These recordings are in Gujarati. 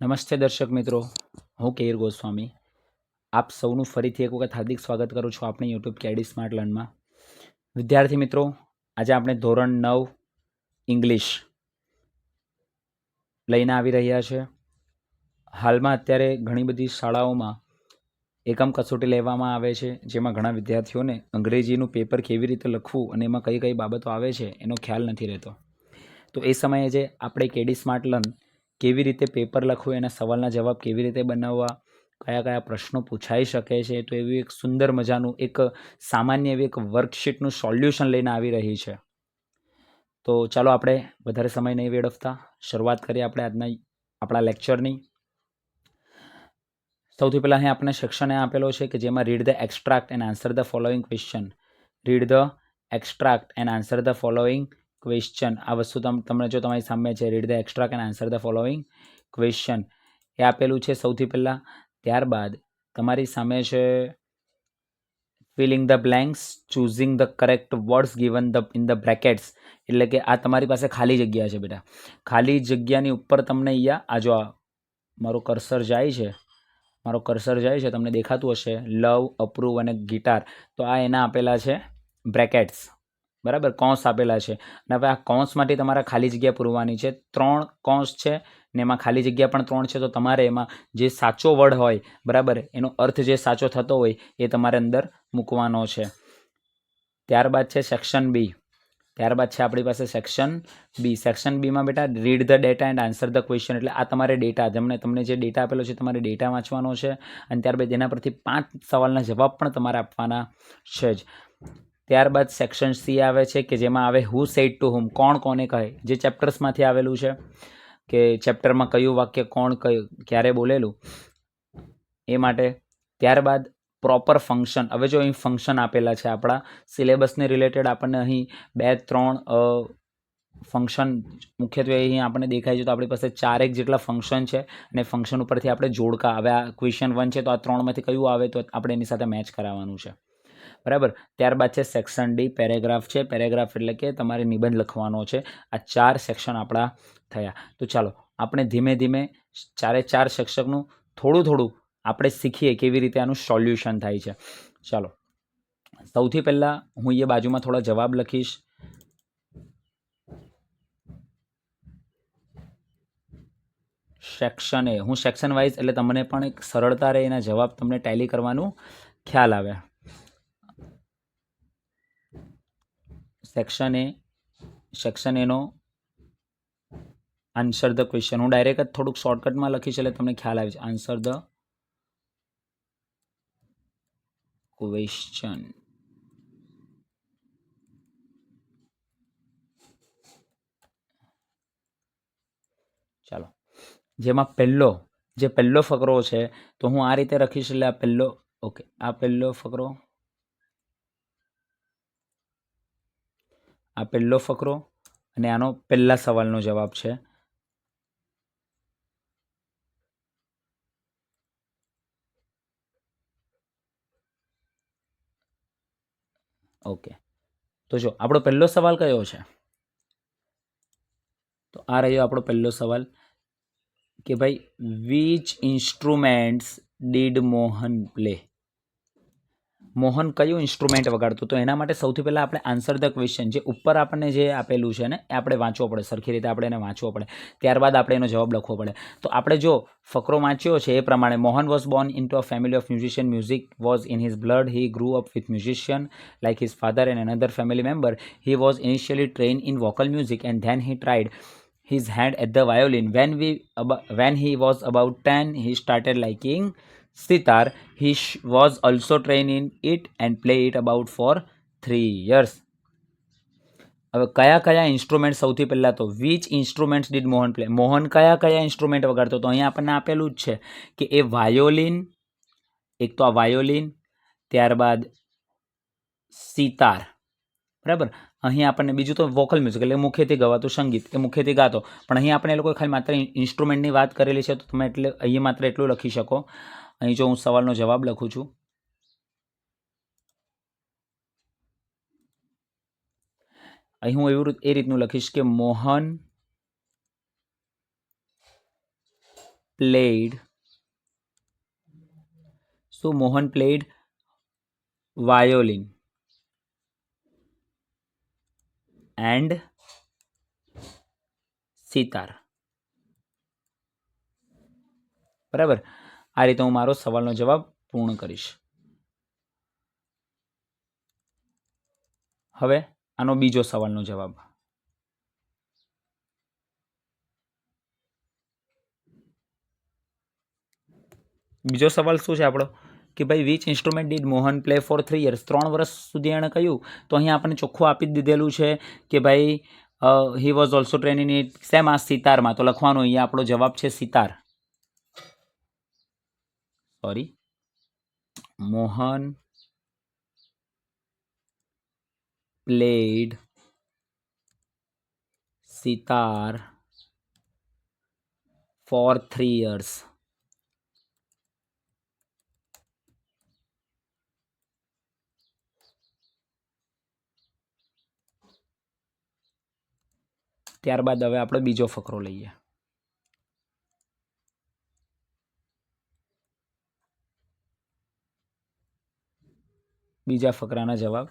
નમસ્તે દર્શક મિત્રો, હું કેર ગોસ્વામી આપ સૌનું ફરીથી એક વખત હાર્દિક સ્વાગત કરું છું આપણી યુટ્યુબ કેડી સ્માર્ટ લર્નમાં. વિદ્યાર્થી મિત્રો, આજે આપણે ધોરણ 9 ઇંગ્લિશ લઈને આવી રહ્યા છે. હાલમાં અત્યારે ઘણી બધી શાળાઓમાં એકમ કસોટી લેવામાં આવે છે, જેમાં ઘણા વિદ્યાર્થીઓને અંગ્રેજીનું પેપર કેવી રીતે લખવું અને એમાં કઈ કઈ બાબતો આવે છે એનો ખ્યાલ નથી રહેતો. તો એ સમયે જે આપણે કેડી સ્માર્ટ લર્ન કેવી રીતે પેપર લખવું, એના સવાલના જવાબ કેવી રીતે બનાવવા, કયા કયા પ્રશ્નો પૂછાઈ શકે છે, તો એવી એક સુંદર મજાનું એક સામાન્ય એવી એક વર્કશીટનું સોલ્યુશન લઈને આવી રહી છે. તો ચાલો આપણે વધારે સમય નહીં વેડફતા શરૂઆત કરીએ આપણે આજના આપણા લેક્ચરની. સૌથી પહેલાં અહીં આપણે સેક્શન એ આપેલો છે કે જેમાં read the extract and answer the following question. Read the extract and answer the following question. આ વસ્તુ તમને જો તમારી સામે છે, read the extract and answer the following question એ આપેલું છે સૌથી પહેલાં. ત્યારબાદ તમારી સામે છે filling the blanks, choosing the correct words given the in the brackets. એટલે કે આ તમારી પાસે ખાલી જગ્યા છે બેટા. ખાલી જગ્યાની ઉપર તમને અહીંયા આ જો મારો કર્સર જાય છે તમને દેખાતું હશે, લવ, અપ્રૂવ અને ગિટાર. તો આ એના આપેલા છે બ્રેકેટ્સ, બરાબર, કૌંસ આપેલા છે. અને હવે આ કૌંસમાંથી તમારે ખાલી જગ્યા પૂરવાની છે. 3 કૌંસ છે ને એમાં ખાલી જગ્યા પણ 3 છે. તો તમારે એમાં જે સાચો વર્ડ હોય, બરાબર, એનો અર્થ જે સાચો થતો હોય એ તમારે અંદર મૂકવાનો છે. ત્યારબાદ છે સેક્શન બી. ત્યારબાદ છે આપણી પાસે સેક્શન બી. સેક્શન બીમાં બેટા read the data and answer the question. એટલે આ તમારે ડેટા, તમને જે ડેટા આપેલો છે તમારે ડેટા વાંચવાનો છે અને ત્યારબાદ એના પરથી 5 સવાલના જવાબ પણ તમારે આપવાના છે જ. ત્યારબાદ સેક્શન સી આવે છે કે જેમાં આવે હુ સેડ ટુ હુમ, કોણ કોને કહે, જે ચેપ્ટર્સમાંથી આવેલું છે કે ચેપ્ટરમાં કયું વાક્ય કોણ ક્યારે બોલેલું એ માટે. ત્યારબાદ પ્રોપર ફંક્શન. હવે જો અહીં ફંક્શન આપેલા છે આપણા સિલેબસને રિલેટેડ, આપણને અહીં 2-3 ફંક્શન મુખ્યત્વે અહીં આપણને દેખાય છે. તો આપણી પાસે 4 જેટલા ફંક્શન છે અને ફંક્શન ઉપરથી આપણે જોડકા. હવે આ ક્વેશ્ચન 1 છે તો આ 3માંથી કયું આવે તો આપણે એની સાથે મેચ કરાવવાનું છે, બરાબર. ત્યારબાદ છે સેક્શન ડી, પેરેગ્રાફ છે. પેરેગ્રાફ એટલે કે તમારે નિબંધ લખવાનો છે. આ 4 સેક્શન આપણા થયા. તો ચાલો આપણે ધીમે ધીમે 4 સેક્શનનું થોડું આપણે શીખીએ કેવી રીતે આનું સોલ્યુશન થાય છે. ચાલો, સૌથી પહેલાં હું એ બાજુમાં થોડા જવાબ લખીશ. સેક્શન એ, હું સેક્શન વાઇઝ એટલે તમને પણ એક સરળતા રહે, એના જવાબ તમને ટેલી કરવાનું ખ્યાલ આવે. સેક્શન એનો આન્સર ધ ક્વેશ્ચન. હું ડાયરેક્ટ જ થોડુંક શોર્ટકટમાં લખીશ એટલે તમને ખ્યાલ આવે છે. Answer the question. ચાલો, જેમાં પહેલો ફકરો છે તો હું આ રીતે લખીશ. એટલે આ પહેલો, ઓકે, આ પહેલો ફકરો અને આનો પહેલા સવાલનો જવાબ છે. ઓકે, તો જો આપણો પહેલો સવાલ કયો છે, તો આ રહ્યો આપણો પહેલો સવાલ કે ભાઈ which instruments did Mohan play. Mohan કયું ઇન્સ્ટ્રુમેન્ટ વગાડતું? તો એના માટે સૌથી પહેલાં આપણે આન્સર ધ ક્વેશ્ચન, જે ઉપર આપણને જે આપેલું છે ને એ આપણે વાંચવો પડે, સરખી રીતે આપણે એને વાંચવો પડે. ત્યારબાદ આપણે એનો જવાબ લખવો પડે. તો આપણે જો ફકરો વાંચ્યો છે એ પ્રમાણે, Mohan was Born in to a family of musician. Music was in his blood. He ગ્રુ up with musician like his father and another family member. He was initially trained in vocal music and then he tried his hand at the violin. When he was about 10, he started liking sitar. He was also trained in it and played it about for 3 years. હવે કયા ઇન્સ્ટ્રુમેન્ટ? સૌથી પહેલાં તો which instruments did Mohan play. Mohan કયા ઇન્સ્ટ્રુમેન્ટ વગાડતો? તો અહીંયા આપણને આપેલું જ છે કે એ વાયોલિન, એક તો આ વાયોલિન, ત્યારબાદ સિતાર, બરાબર. અહીં આપણને બીજું તો વોકલ મ્યુઝિક એટલે મુખ્યથી ગવાતું સંગીત, એ મુખ્યથી ગાતો. પણ અહીં આપણે એ લોકો ખાલી માત્ર ઇન્સ્ટ્રુમેન્ટની વાત કરેલી છે તો તમે એટલે અહીં માત્ર એટલું લખી શકો. અહીં જો હું સવાલનો જવાબ લખું છું, અહીં હું એ રીતનું લખીશ કે Mohan played so Mohan played violin and sitar. બરાબર, આ રીતે હું મારો સવાલનો જવાબ પૂર્ણ કરીશ. હવે આનો બીજો સવાલનો જવાબ. બીજો સવાલ શું છે આપણો કે ભાઈ which instrument did Mohan play for 3 years? 3 વર્ષ સુધી એણે કહ્યું તો અહીંયા આપણને ચોખ્ખું આપી જ દીધેલું છે કે ભાઈ he was also training it શેમાં? સિતારમાં. તો લખવાનું અહીંયા આપણો જવાબ છે sitar. Sorry, Mohan played sitar for 3 years. ત્યારબાદ હવે આપણે બીજો ફકરો લઈએ. બીજા ફકરાના જવાબ.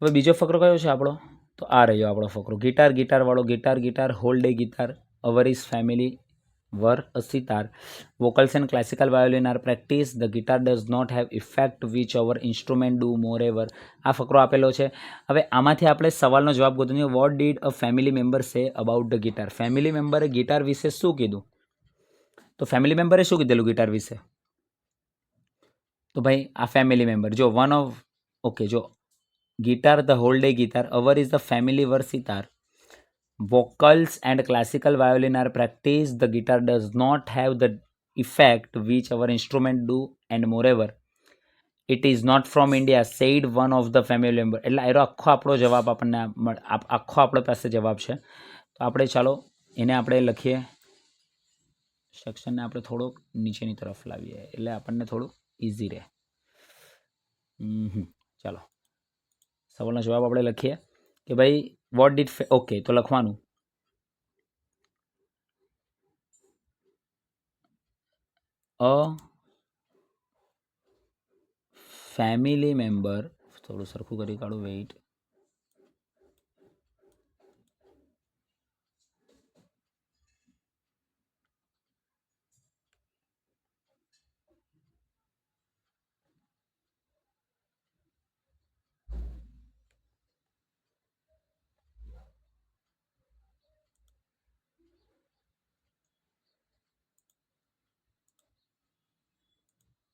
હવે બીજો ફકરો કયો છે આપણો? તો આ રહ્યો આપણો ફકરો. ગિટારવાળો guitar hold a guitar our is family were a sitar. Vocals and classical violin are practiced. The guitar does not have effect which our instrument do moreover. આ ફકરો આપેલો છે. હવે આમાંથી આપણે સવાલનો જવાબ ગોતવાનો. What did a family member say about the guitar? Family મેમ્બરે ગિટાર વિશે શું કીધું? તો ફેમિલી મેમ્બરે શું કીધેલું ગિટાર વિશે? તો ભાઈ આ ફેમિલી મેમ્બર જો વન ઓફ ઓકે જો guitar the hold a guitar our is the family were sitar. Vocals and classical violin are practiced. The guitar does not have the effect which our instrument do, and moreover, it is not from India, said one of the family member. એટલે એનો આખો આપણો જવાબ આપણને આખો આપણો પાસે જવાબ છે. તો આપણે ચાલો એને આપણે લખીએ. સેક્શનને આપણે થોડુંક નીચેની તરફ લાવીએ એટલે આપણને થોડું ઇઝી રહે. ચાલો સવાલનો જવાબ આપણે લખીએ કે ભાઈ વોટ ડીડ ઓકે તો લખવાનું અ ફેમિલી મેમ્બર. થોડું સરખું કરી કાઢું, વેઇટ.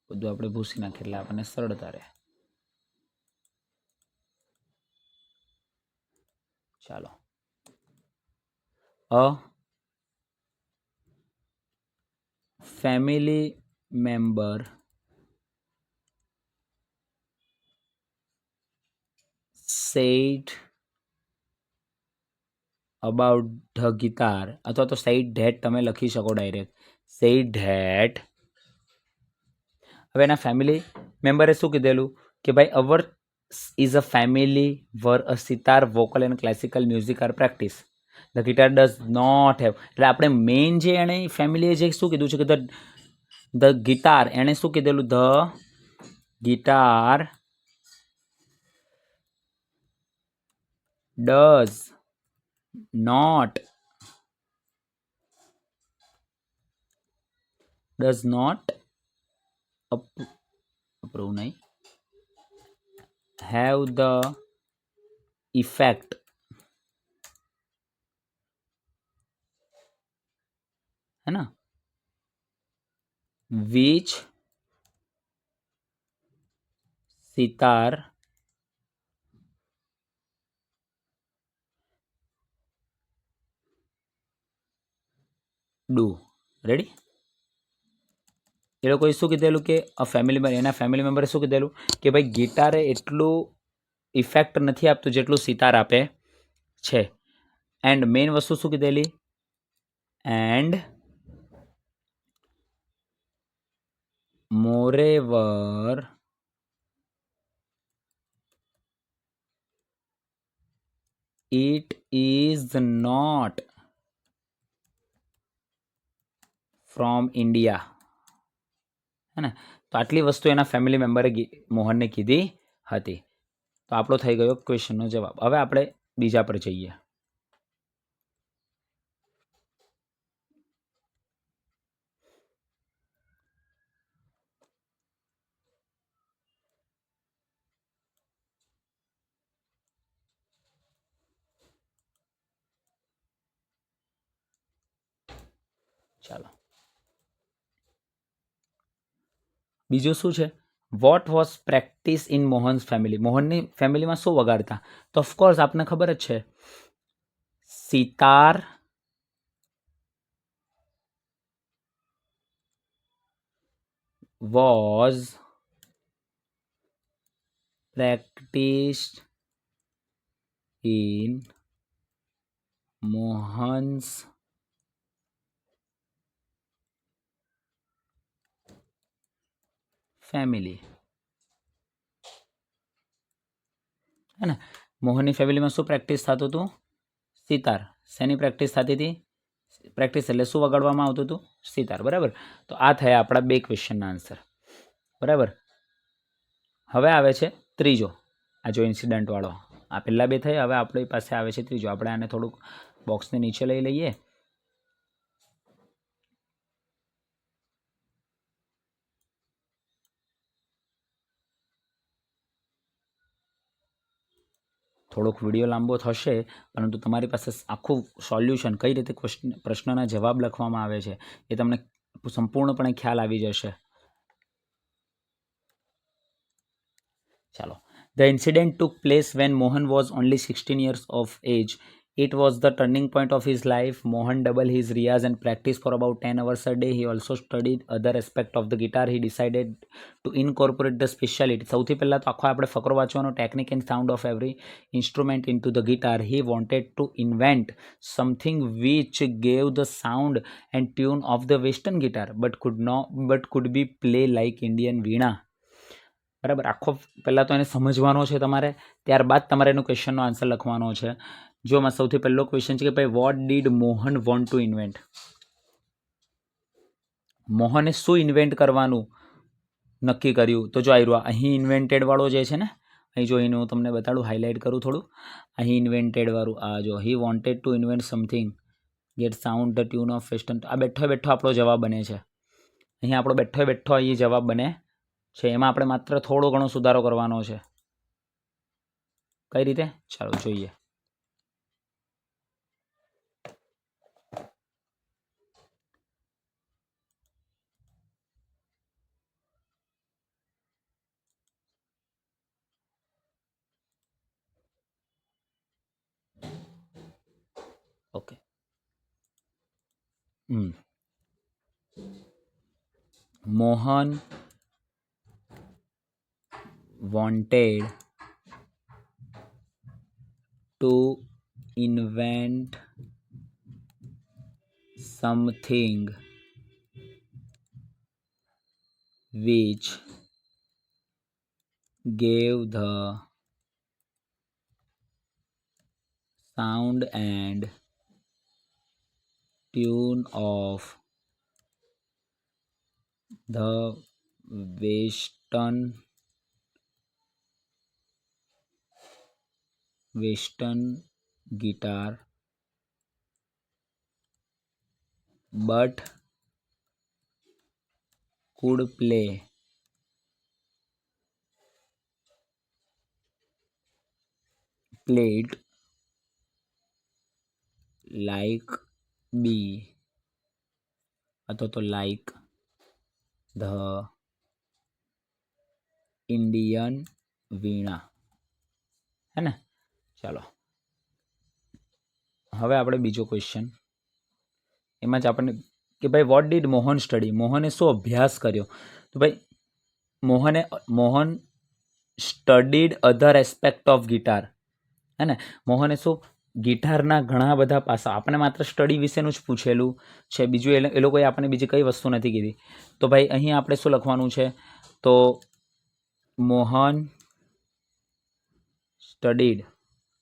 બધું આપણે ભૂસી નાખીએ એટલે આપણને સરળતા રહે. ચાલો a family member said about the guitar, અથવા તો said that તમે લખી શકો ડાયરેક્ટ. said that. હવે એના ફેમિલી મેમ્બરે શું કીધેલું કે ભાઈ our is a family where a sitar vocal and classical music are practice. The guitar does not have. એટલે આપણે મેઇન જે એણે ફેમિલીએ જે શું કીધું છે કે ધ ગિટાર એણે શું કીધેલું? The guitar does not approve नहीं have the effect है ना which सितार do. રેડી? એ લોકોએ શું કીધેલું કે એના ફેમિલી મેમ્બરે શું કીધેલું કે ભાઈ ગિટારે એટલું ઇફેક્ટ નથી આપતું જેટલું સિતાર આપે છે. એન્ડ મેઇન વસ્તુ શું કીધેલી? And moreover it is not from India, હે ને? તો આટલી વસ્તુ એના ફેમિલી મેમ્બરે મોહનને કીધી હતી. તો આપણો થઈ ગયો ક્વેશ્ચનનો જવાબ. હવે આપણે બીજા પર જઈએ. ચાલો, બીજું શું છે? What was practice in Mohan's family? મોહનની ફેમિલીમાં શું વગાડતા? તો ઓફકોર્સ આપને ખબર જ છે, sitar, was practiced in Mohan's family, है ना? મોહનની ફેમિલીમાં શું પ્રેક્ટિસ થતું હતું? સિતાર. શેની પ્રેક્ટિસ થતી હતી? પ્રેક્ટિસ એટલે શું વગાડવામાં આવતું હતું? સિતાર. બરાબર. તો આ થયા આપણા 2 ક્વેશ્ચનના આન્સર. બરાબર. હવે આવે છે ત્રીજો, આ જો ઇન્સિડન્ટવાળો. આ પહેલા 2 થઈ, હવે આપણી પાસે આવે છે ત્રીજો. આપણે આને થોડુંક બોક્સને નીચે લઈ લઈએ. થોડોક વિડીયો લાંબો થશે, પરંતુ તમારી પાસે આખું સોલ્યુશન, કઈ રીતે પ્રશ્નના જવાબ લખવામાં આવે છે, એ તમને સંપૂર્ણપણે ખ્યાલ આવી જશે. ચાલો. The incident took place when Mohan was only 16 years of age. It was the turning point of his life. Mohan doubled his riyaz and practiced for about 10 hours a day. He also studied other aspects of the guitar. He decided to incorporate the speciality. સૌથી પહેલા તો આખો આપણે ફકરો વાંચવાનો, technique and sound of every instrument into the guitar. He wanted to invent something which gave the sound and tune of the western guitar but could be play like Indian veena. બરાબર. આખો પહેલાં તો એને સમજવાનો છે તમારે, ત્યારબાદ તમારે એનું ક્વેશ્ચનનો આન્સર લખવાનો છે. જો માં સૌથી પહેલો ક્વેશ્ચન છે કે ભાઈ what did Mohan want to invent? મોહને શું ઇન્વેન્ટ કરવાનું નક્કી કર્યું? તો જો આવ્યું અહીં ઇન્વેન્ટેડ વાળો જે છે ને, અહીં જો એને હું તમને બતાડું, હાઇલાઇટ કરું થોડું. અહીં ઇન્વેન્ટેડ વાળું આ જો, he wanted to invent something get sound the tune of western. આ બેઠો બેઠો આપણો જવાબ બને છે. અહીં આપણો બેઠો બેઠો અહીં જવાબ બને છે. એમાં આપણે માત્ર થોડો ઘણો સુધારો કરવાનો છે. કઈ રીતે? ચાલો જોઈએ. Okay. Mohan wanted to invent something which gave the sound and tune of the western guitar but could play played like B અથવા તો like the Indian વીણા, હે ને? ચાલો, હવે આપણે બીજો ક્વેશ્ચન. એમાં જ આપણને કે ભાઈ વોટ ડીડ મોહન સ્ટડી? મોહને શું અભ્યાસ કર્યો? તો ભાઈ Mohan studied other aspect of guitar, હે ને? મોહને શું ગિટારના ઘણા બધા પાસા, આપણે માત્ર સ્ટડી વિશેનું જ પૂછેલું છે, બીજું એ લોકોએ આપણને બીજી કઈ વસ્તુ નથી કીધી. તો ભાઈ અહીં આપણે શું લખવાનું છે? તો મોહન સ્ટડીડ.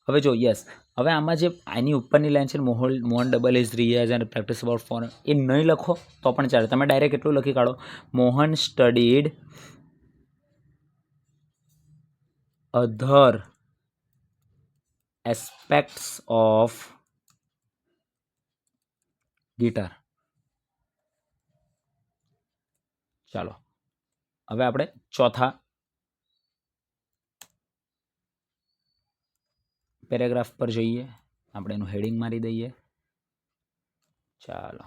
હવે જો યસ, હવે આમાં જે આની ઉપરની લાઈન છે Mohan double is riyaz and practice about for a નહીં લખો તો પણ ચાલે. તમે ડાયરેક્ટ એટલું લખી કાઢો Mohan studied other aspects of guitar. ચાલો હવે આપણે ચોથા પેરેગ્રાફ પર જઈએ. આપણે એનું હેડિંગ મારી દઈએ. ચાલો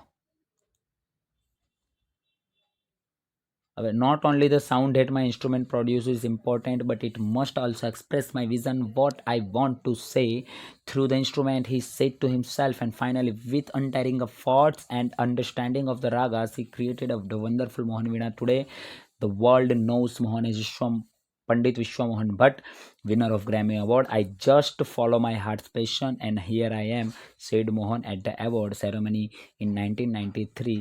હવે not only the sound that my instrument produce is important but it must also express my vision what I want to say through the instrument he said to himself and finally with untiring of thoughts and understanding of the ragas he created a wonderful Mohan Veena. Today the world knows Mohan as Pandit Vishwamohan Bhatt, winner of Grammy Award. I just follow my heart's passion and here I am, said Mohan at the award ceremony in 1993.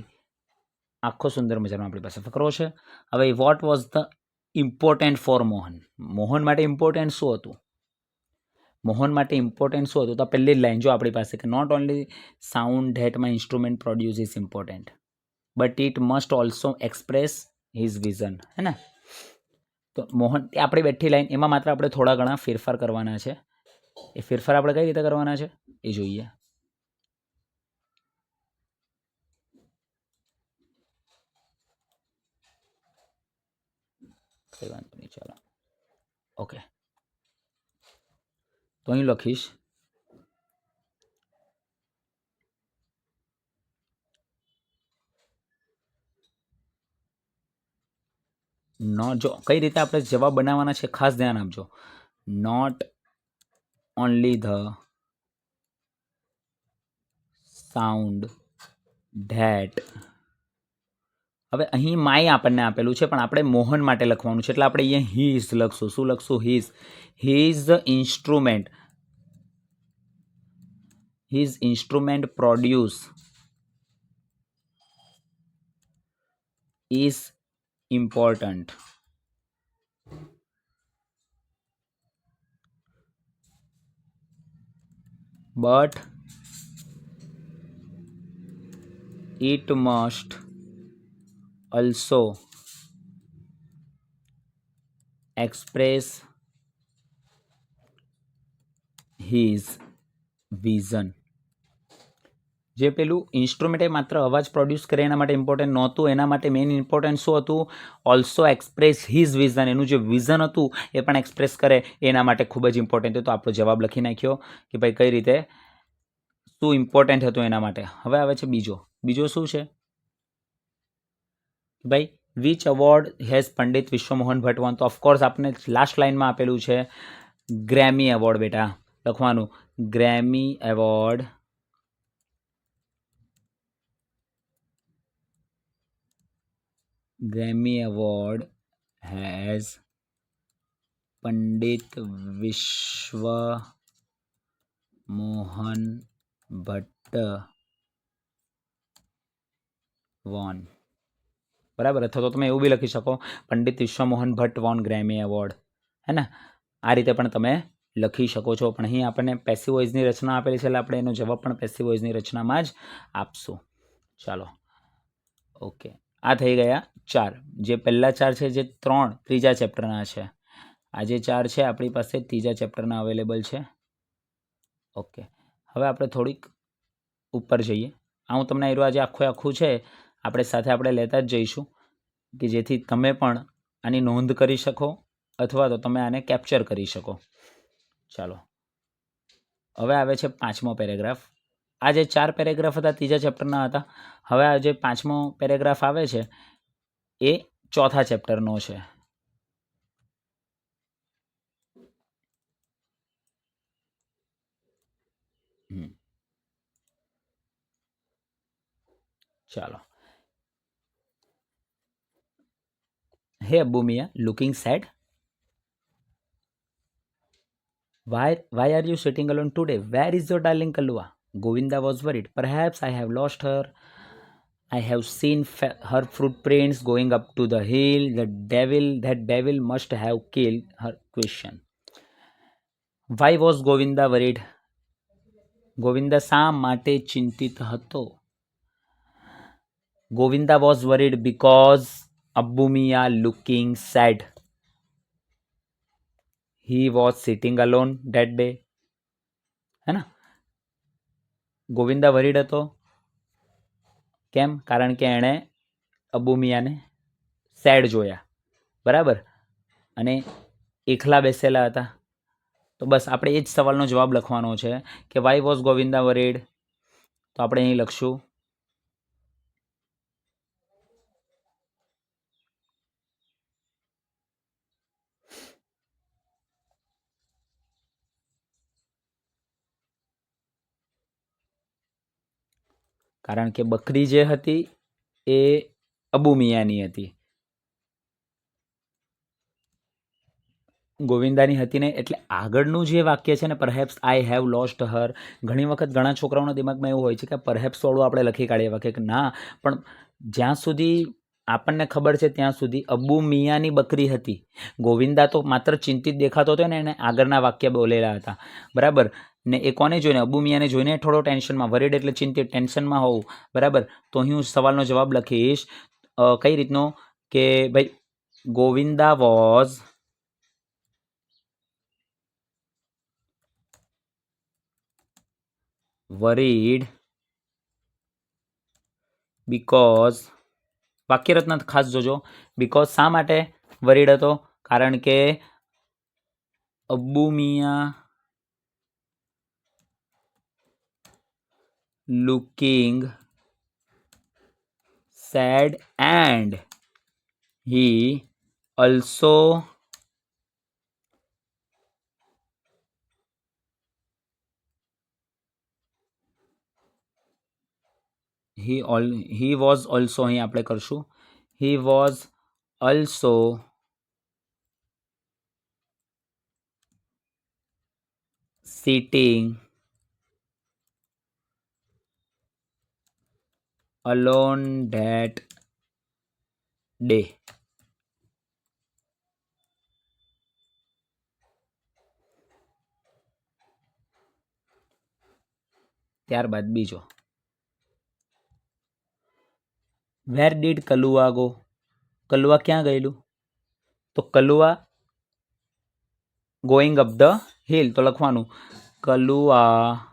આખો સુંદર મજાનો આપણી પાસે ફકરો છે. હવે what was the important for Mohan. Mohan માટે ઇમ્પોર્ટન્ટ શું હતું? મોહન માટે ઇમ્પોર્ટન્ટ શું હતું? તો પહેલી જ લાઈન જો આપણી પાસે કે not only sound that my instrument produce is important but it must also express his vision. હે ને? તો મોહન એ આપણી બેઠી લાઈન એમાં માત્ર આપણે થોડા ઘણા ફેરફાર કરવાના છે. એ ફેરફાર આપણે કઈ રીતે કરવાના છે એ જોઈએ. કઈ વાંધો નહીં. ચાલો ઓકે તો અહીં લખીશ જો કઈ રીતે આપણે જવાબ બનાવવાના છે ખાસ ધ્યાન આપજો. Not only the sound that. હવે અહીં માય આપણને આપેલું છે પણ આપણે મોહન માટે લખવાનું છે એટલે આપણે અહીંયા હીઝ લખશું. શું લખશું? His instrument produce is important but it must also express his vision. જે પેલું ઇન્સ્ટ્રુમેન્ટ એ માત્ર અવાજ પ્રોડ્યુસ કરે એના માટે ઇમ્પોર્ટન્ટ નહોતું. એના માટે મેઇન ઇમ્પોર્ટન્ટ શું હતું? Also express his vision. એનું જે વિઝન હતું એ પણ એક્સપ્રેસ કરે એના માટે ખૂબ જ ઇમ્પોર્ટન્ટ હતું. તો આપણો જવાબ લખી નાખ્યો કે ભાઈ કઈ રીતે શું ઇમ્પોર્ટન્ટ હતું એના માટે. હવે આવે છે બીજો શું છે ભાઈ which award has Pandit Vishwamohan Bhatt won. તો ઓફકોર્સ આપણે લાસ્ટ લાઇનમાં આપેલું છે ગ્રેમી એવોર્ડ. બેટા લખવાનું Grammy award has Pandit Vishwamohan Bhatt won. બરાબર. અથવા તો તમે એવું બી લખી શકો Pandit Vishwamohan Bhatt won Grammy award. હે ને? આ રીતે પણ તમે લખી શકો છો. પણ અહીં આપણને પેસિવ વોઇસની રચના આપેલી છે એટલે આપણે એનો જવાબ પણ પેસિવ વોઇસની રચનામાં જ આપશું. ચાલો ઓકે આ થઈ ગયા 4. જે પહેલા 4 છે જે 3 ત્રીજા ચેપ્ટરના છે. આ જે 4 છે આપણી પાસે ત્રીજા ચેપ્ટરના અવેલેબલ છે. ઓકે હવે આપણે થોડીક ઉપર જઈએ. હું તમને આજે આખું છે આપણે સાથે આપણે લેતા જ જઈશું કે જેથી તમે પણ આની નોંધ કરી શકો અથવા તો તમે આને કેપ્ચર કરી શકો. ચાલો હવે આવે છે 5મો પેરેગ્રાફ. આ જે 4 પેરેગ્રાફ હતા ત્રીજા ચેપ્ટરના હતા. હવે આ જે 5મો પેરેગ્રાફ આવે છે એ ચોથા ચેપ્ટરનો છે. ચાલો. Hey Abbu Mia, looking sad? Why are you sitting alone today? Where is your darling Kallua? Govinda was worried. Perhaps I have lost her. I have seen her footprints going up to the hill. That devil must have killed her. Question. Why was Govinda worried? Govinda શા માટે ચિંતિત હતો? Govinda was worried because Abbu Miya looking sad. He was sitting alone that day. હે ને? ગોવિંદા વરીડ હતો કેમ? કારણ કે એણે અબ્બુ મિયાને સેડ જોયા, બરાબર, અને એકલા બેસેલા હતા. તો બસ આપણે એ જ સવાલનો જવાબ લખવાનો છે કે વાય વોઝ ગોવિંદા વરીડ. તો આપણે અહીં લખશું કારણ કે બકરી જે હતી એ અબુ મિયાની હતી, ગોવિંદાની હતી ને. એટલે આગળનું જે વાક્ય છે ને, perhaps I have lost her, ઘણી વખત ઘણા છોકરાઓના દિમાગમાં એવું હોય છે કે પરહેપ્સ વાળું આપણે લખી કાઢીએ વાક્ય કે ના, પણ જ્યાં સુધી આપણને ખબર છે ત્યાં સુધી અબુ મિયાની બકરી હતી. ગોવિંદા તો માત્ર ચિંતિત દેખાતો હતો ને, એને આગળના વાક્ય બોલેલા હતા, બરાબર. ને એ કોને જોઈને? અબુ મિયાને જોઈને થોડો ટેન્શનમાં, વરીડ એટલે ચિંતિત, ટેન્શનમાં હોવું, બરાબર. તો અહીં હું સવાલનો જવાબ લખીશ કઈ રીતનો કે ભાઈ ગોવિંદા વોઝ વરીડ બીકોઝ, વાક્યરચના ખાસ જોજો, બીકોઝ શા માટે વરીડ હતો? કારણ કે Abbu Miya looking sad and he also he was also, અહીં આપણે કરશું he was also sitting alone that day. ત્યારબાદ બીજો, where did Kalua go? Kalua ક્યાં ગયેલું? તો Kalua going up the hill, તો લખવાનું Kalua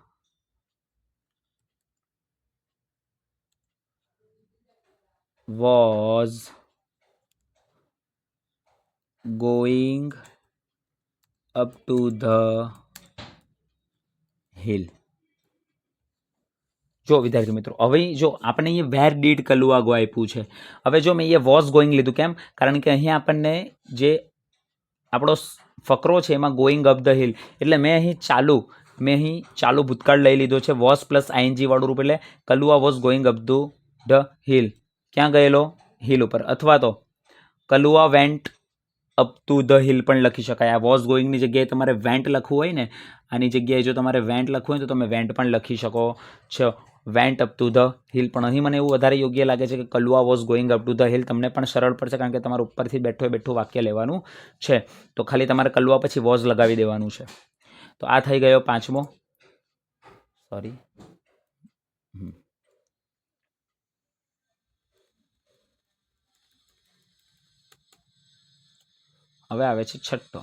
was going up to the hill. જો વિદ્યાર્થી મિત્રો, હવે જો આપણે અહીંયા વેર ડીડ કલુઆ ગો આપ્યું છે. હવે જો મેં અહીંયા વોઝ ગોઈંગ લીધું, કેમ? કારણ કે અહીંયા આપણને જે આપણો ફકરો છે એમાં ગોઈંગ અપ ધ હિલ, એટલે મેં અહીં ચાલુ ભૂતકાળ લઈ લીધો છે, વોઝ પ્લસ આઈએનજી વાળું રૂપ, એટલે Kalua was going up to the hill. ક્યાં ગયેલો? હિલ ઉપર. અથવા તો Kalua vent up to the hill પણ લખી શકાય. આ વોઝ ગોઈંગની જગ્યાએ તમારે વેન્ટ લખવું હોય ને, આની જગ્યાએ જો તમારે વેન્ટ લખવું હોય તો તમે વેન્ટ પણ લખી શકો છો, vent up to the hill. પણ અહીં મને એવું વધારે યોગ્ય લાગે છે કે Kalua was going up to the hill. તમને પણ સરળ પડશે કારણ કે તમારે ઉપરથી બેઠું વાક્ય લેવાનું છે, તો ખાલી તમારે કલુઆ પછી વોઝ લગાવી દેવાનું છે. તો આ થઈ ગયો પાંચમો. સોરી, હવે આવે છે છઠ્ઠો.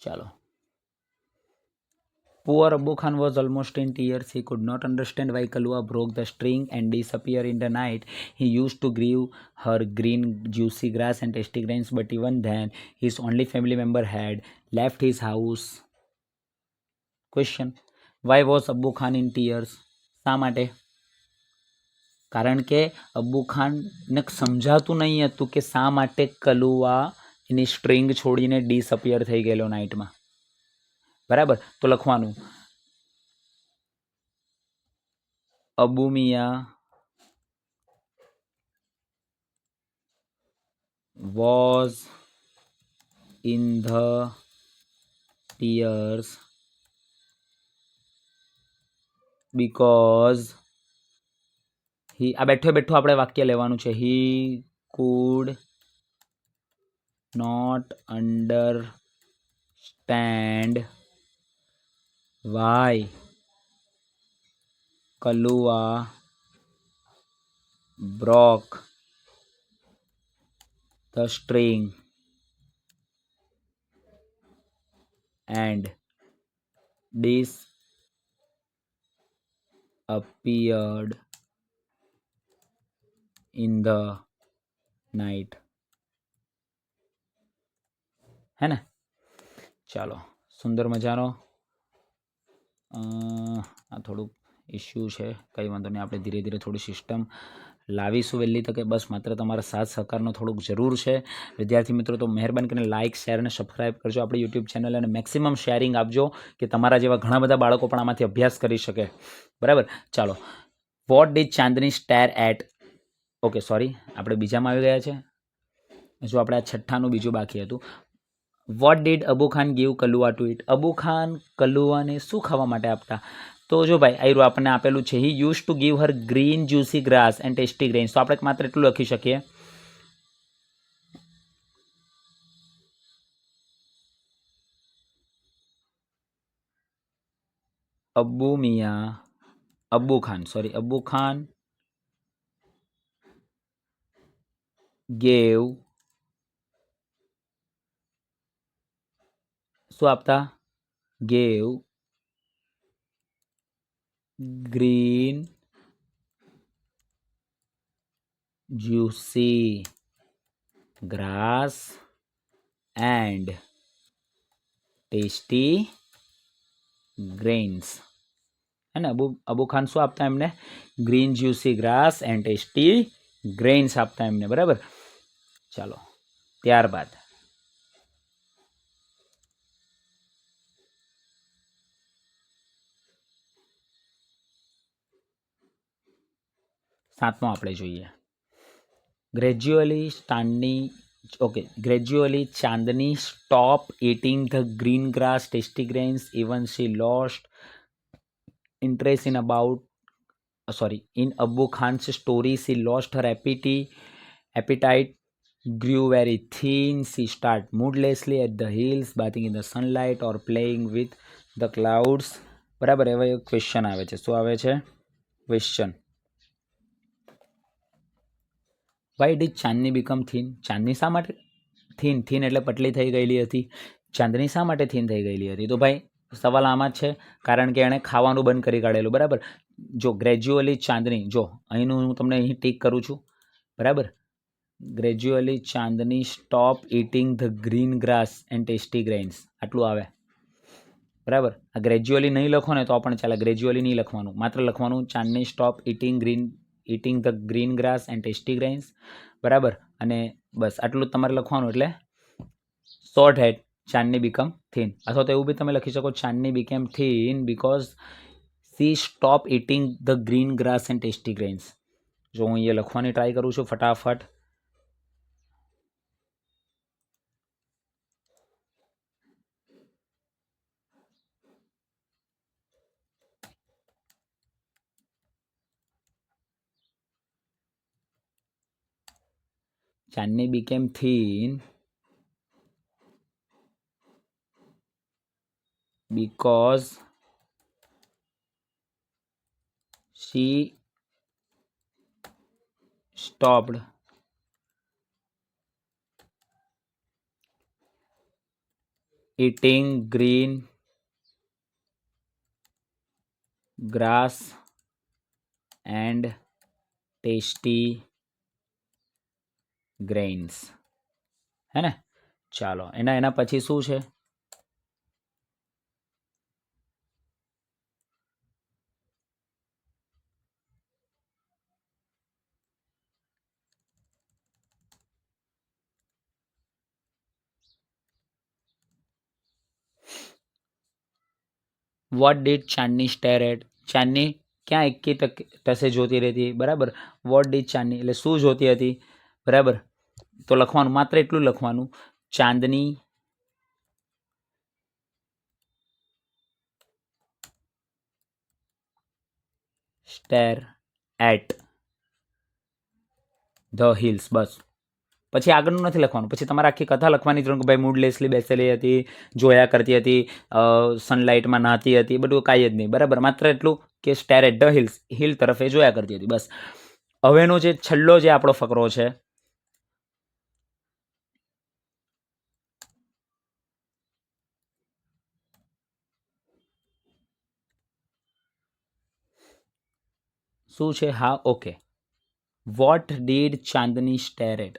ચાલો. Poor Abu Khan was almost in tears. He could not understand why Kalua broke the string and disappeared in the night. He used to give her green, juicy grass and tasty grains, but even then, his only family member had left his house. Question: Why was Abu Khan in tears? શા માટે? કારણ કે અબ્બુ ખાનને સમજાતું નહીં હતું કે શા માટે કલુઆ એની સ્ટ્રિંગ છોડીને ડિસઅપિયર થઈ ગયેલો નાઇટમાં, બરાબર. તો લખવાનું Abu Miya was in the tears because he, આ બેઠો બેઠું આપણે વાક્ય લેવાનું છે. He could not understand why Kalua broke the string and disappeared in the night. है ને? ચાલો, સુંદર મજાનો આ થોડુંક ઇશ્યુ છે, કંઈ વાંધો નહીં, આપણે ધીરે ધીરે થોડી સિસ્ટમ લાવીશું વહેલી તકે. બસ માત્ર તમારા સાથ સહકારનો થોડુંક જરૂર છે વિદ્યાર્થી મિત્રો. તો મહેરબાની કરીને લાઇક, શેર અને સબસ્ક્રાઇબ કરજો આપણી યુટ્યુબ ચેનલ, અને મેક્સિમમ શેરિંગ આપજો કે તમારા જેવા ઘણા બધા બાળકો પણ આમાંથી અભ્યાસ કરી શકે. બરાબર, ચાલો. What did Chandni stare at? Okay, sorry, આપણે બીજામાં આવી ગયા છે. જો આપણે આ છઠ્ઠાનું બીજું બાકી હતું. What did Abu Khan give Kalua to eat? Abu Khan કલુઆને શું ખાવા માટે આપતા? તો જો ભાઈ આયરું આપણને આપેલું છે, he use to give her green juicy grass and tasty grains. તો આપણે માત્ર એટલું લખી શકીએ, અબુ ખાન ગેવ, શું આપતા? Gave green juicy grass and tasty grains. હે ને? અબુ ખાન શું આપતા એમને? Green juicy grass and tasty grains આપતા એમને. બરાબર, ચાલો. ત્યારબાદ સાતમો આપણે જોઈએ. Gradually Chandni stopped eating the green grass tasty grains. Even she lost interest in Abu Khan's story. She lost her appetite, grew very thin. She started moodlessly at the hills, bathing in the sunlight or playing with the clouds. બરાબર, એવા એક ક્વેશ્ચન આવે છે. શું આવે છે? Question. Why did Chandni become thin? Chandni શા માટે થીન એટલે પતલી થઈ ગયેલી હતી? ચાંદની શા માટે થીન થઈ ગયેલી હતી? તો ભાઈ સવાલ આમાં જ છે, કારણ કે એણે ખાવાનું બંધ કરી કાઢેલું. બરાબર, જો ગ્રેજ્યુઅલી ચાંદની, જો અહીંનું હું તમને અહીં ટીક કરું છું. બરાબર, gradually Chandni stop eating the green grass and tasty grains, આટલું આવે. બરાબર, આ ગ્રેજ્યુઅલી નહીં લખો ને તો પણ ચાલે, ગ્રેજ્યુઅલી નહીં લખવાનું, માત્ર લખવાનું Chandni stop eating the green grass and tasty grains. બરાબર, અને બસ આટલું જ તમારે લખવાનું. એટલે short head Chandni become thin, અથવા તો એવું બી તમે લખી શકો, Chandni became thin because she stop eating the green grass and tasty grains. જો હું અહીંયા લખવાની ટ્રાય કરું છું ફટાફટ. Chandni became thin because she stopped eating green grass and tasty grains. હે ને? ચાલો, એના પછી શું છે? What did Chandni stare at? Chandni ક્યાં એકી ટસે જોતી રહેતી? બરાબર, વોટ ડીડ ચાંદની એટલે શું જોતી હતી? બરાબર, તો લખવાનું માત્ર એટલું લખવાનું, ચાંદની સ્ટેર એટ ધ હિલ્સ. બસ, પછી આગળનું નથી લખવાનું. પછી તમારે આખી કથા લખવાની જરૂર કે ભાઈ મૂડલેસલી બેસેલી હતી, જોયા કરતી હતી, સનલાઇટમાં નહાતી હતી, બધું કાંઈ જ નહીં. બરાબર, માત્ર એટલું કે stare at the hills, hill તરફ એ જોયા કરતી હતી. બસ. હવેનો જે છેલ્લો જે આપણો ફકરો છે, શું છે? હા, okay. What did Chandni stare at?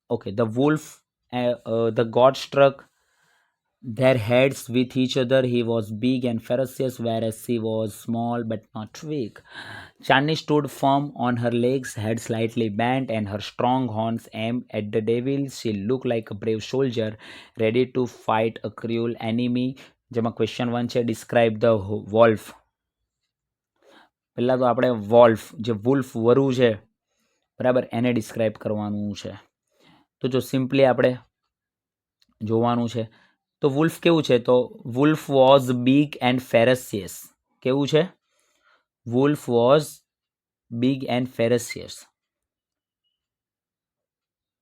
Okay, the wolf, the god struck their heads with each other. He was big and ferocious, whereas she was small but not weak. Chani stood firm on her legs, head slightly bent, and her strong horns aimed at the devil. She looked like a brave soldier, ready to fight a cruel enemy. જેમાં ક્વેશ્ચન 1 છે, ડિસ્ક્રાઇબ ધ વોલ્ફ. પહેલાં તો આપણે વોલ્ફ, જે વુલ્ફ વરુ છે, બરાબર, એને ડિસ્ક્રાઇબ કરવાનું છે. તો જો સિમ્પલી આપણે જોવાનું છે, તો વુલ્ફ કેવું છે? તો wolf was big and ferocious. કેવું છે? Wolf was big and ferocious.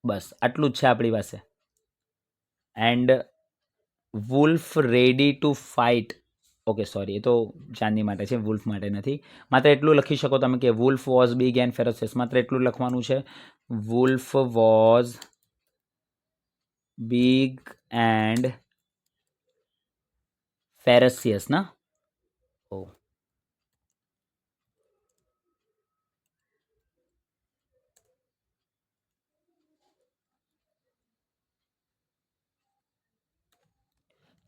બસ આટલું જ છે આપણી પાસે. And wolf ready to fight. Okay, sorry, એ તો ચાંદની માટે છે, વુલ્ફ માટે નથી. માત્ર એટલું લખી શકો તમે કે wolf was big and ferocious. માત્ર એટલું લખવાનું છે, wolf was big and ferocious ના. ઓ,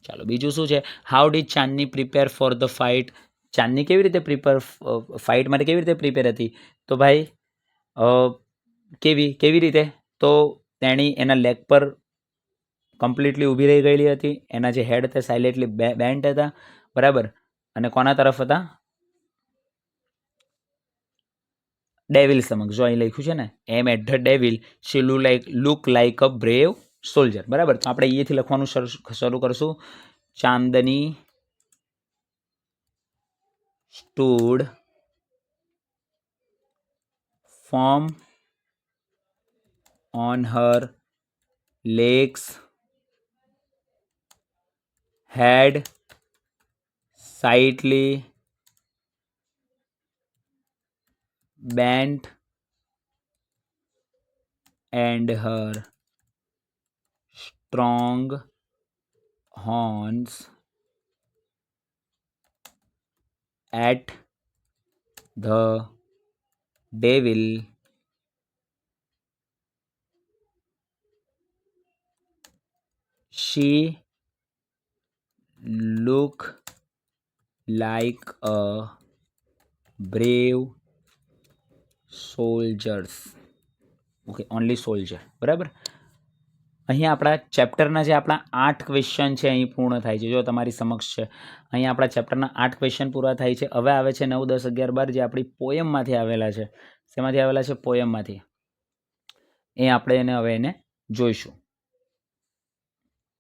ચાલો બીજું શું છે? How did Chandni prepare for the fight? Chandni કેવી રીતે ફાઇટ માટે કેવી રીતે પ્રિપેર હતી? તો ભાઈ કેવી રીતે? તો તેણી એના લેગ પર કમ્પ્લીટલી ઊભી રહી ગયેલી હતી. એના જે હેડ હતા સાયલેન્ટલી બેન્ટ હતા, બરાબર. અને કોના તરફ હતા? ડેવિલ સમક્ષ. જો અહીં લખ્યું છે ને, aim at the devil, she look like a brave soldier. બરાબર, તો આપણે અહીંયાથી લખવાનું શરૂ કરશું. Chandni stood firm on her legs, head slightly bent, and her strong horns at the devil. She looked like a brave soldiers. Okay, only soldier. બરાબર. અહીંયા આપણા ચેપ્ટરના જે આપણા 8 ક્વેશ્ચન છે અહીં પૂર્ણ થાય છે. જો તમારી સમક્ષ છે, અહીંયા આપણા ચેપ્ટરના 8 ક્વેશ્ચન પૂરા થાય છે. હવે આવે છે 9, 10, 11, 12 જે આપણી પોયમમાંથી આવેલા છે. શેમાંથી આવેલા છે? પોયમમાંથી. એ આપણે હવે એને જોઈશું.